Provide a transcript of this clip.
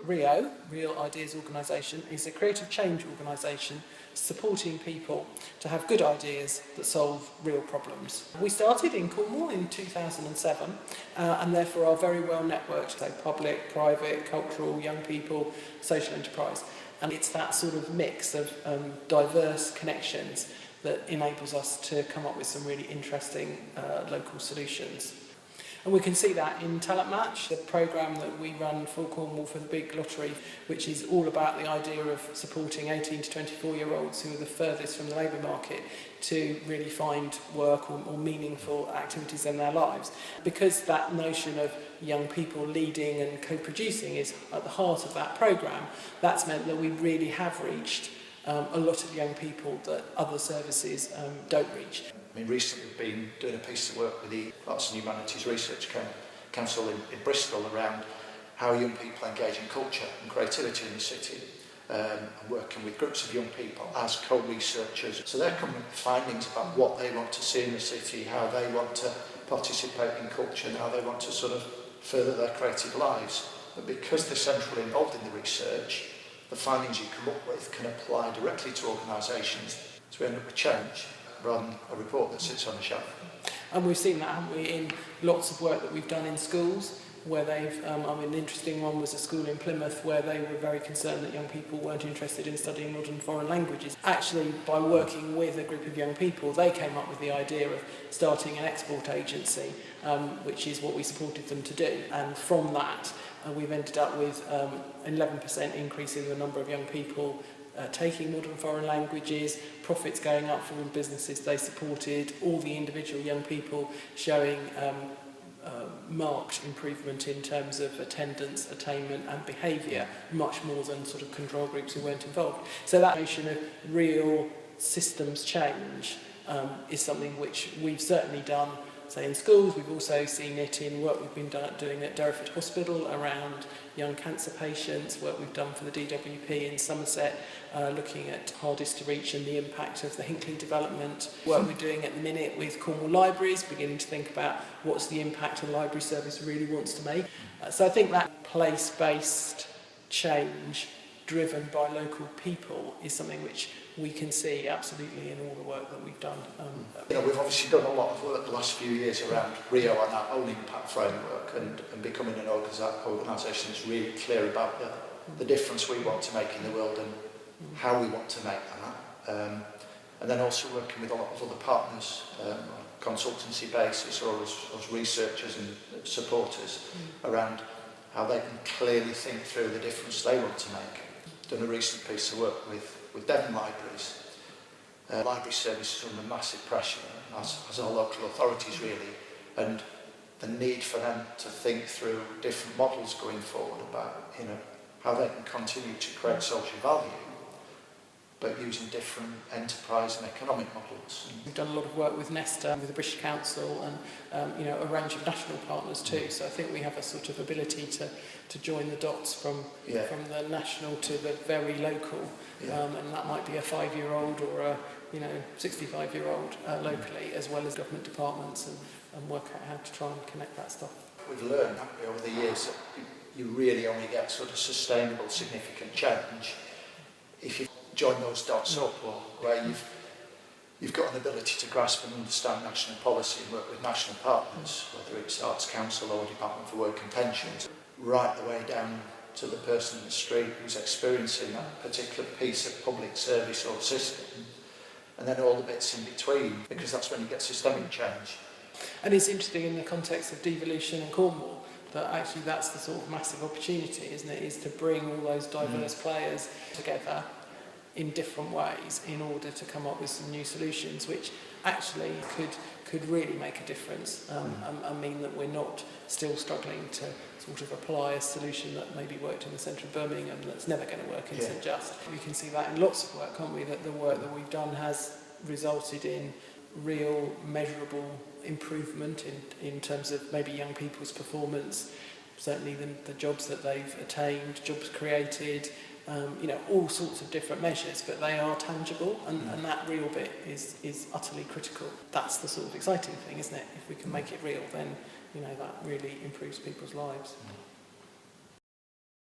RIO, Real Ideas Organisation, is a creative change organisation supporting people to have good ideas that solve real problems. We started in Cornwall in 2007 and therefore are very well networked, so public, private, cultural, young people, social enterprise. And it's that sort of mix of diverse connections that enables us to come up with some really interesting local solutions. And we can see that in Talent Match, the programme that we run for Cornwall for the big lottery, which is all about the idea of supporting 18 to 24-year-olds who are the furthest from the labour market to really find work or meaningful activities in their lives. Because that notion of young people leading and co-producing is at the heart of that programme, that's meant that we really have reached a lot of young people that other services don't reach. I mean, recently we've been doing a piece of work with the Arts and Humanities Research Council in Bristol around how young people engage in culture and creativity in the city, and working with groups of young people as co-researchers. So they're coming with findings about what they want to see in the city, how they want to participate in culture and how they want to sort of further their creative lives. But because they're centrally involved in the research, the findings you come up with can apply directly to organisations to end up with change, rather than a report that sits on a shelf. And we've seen that, haven't we, in lots of work that we've done in schools, where they've, an interesting one was a school in Plymouth where they were very concerned that young people weren't interested in studying modern foreign languages. Actually, by working with a group of young people, they came up with the idea of starting an export agency, which is what we supported them to do. And from that, we've ended up with 11% increase in the number of young people taking modern foreign languages, profits going up for all the businesses they supported, all the individual young people showing marked improvement in terms of attendance, attainment and behaviour, much more than sort of control groups who weren't involved. So that notion of real systems change is something which we've certainly done, say, in schools. We've also seen it in work we've been doing at Derriford Hospital around young cancer patients, work we've done for the DWP in Somerset, looking at hardest to reach and the impact of the Hinckley development, work we're doing at the minute with Cornwall Libraries, beginning to think about what's the impact a library service really wants to make. So I think that place-based change driven by local people is something which we can see absolutely in all the work that we've done. We've obviously done a lot of work the last few years around RIO and our own impact framework and becoming an organisation that's really clear about the difference we want to make in the world and how we want to make that. And then also working with a lot of other partners on a consultancy basis or as researchers and supporters around how they can clearly think through the difference they want to make. Done a recent piece of work with Devon Libraries. Library services are under massive pressure, as our local authorities really, and the need for them to think through different models going forward about how they can continue to create social value, but using different enterprise and economic models. We've done a lot of work with Nesta, with the British Council and a range of national partners too, so I think we have a sort of ability to join the dots from the national to the very local, and that might be a 5-year-old or a 65-year-old locally, as well as government departments and work out how to try and connect that stuff. We've learned over the years that you really only get sort of sustainable, significant change if you join those dots up, or where you've got an ability to grasp and understand national policy and work with national partners, whether it's Arts Council or Department for Work and Pensions, right the way down to the person in the street who's experiencing that particular piece of public service or system, and then all the bits in between, because that's when you get systemic change. And it's interesting in the context of devolution in Cornwall that actually that's the sort of massive opportunity, isn't it, is to bring all those diverse players together in different ways in order to come up with some new solutions which actually could really make a difference and mean that we're not still struggling to sort of apply a solution that maybe worked in the centre of Birmingham that's never going to work in St Just. We can see that in lots of work, can't we, that the work that we've done has resulted in real measurable improvement in terms of maybe young people's performance, certainly the jobs that they've attained, jobs created, all sorts of different measures, but they are tangible, and that real bit is utterly critical. That's the sort of exciting thing, isn't it? If we can make it real, then that really improves people's lives.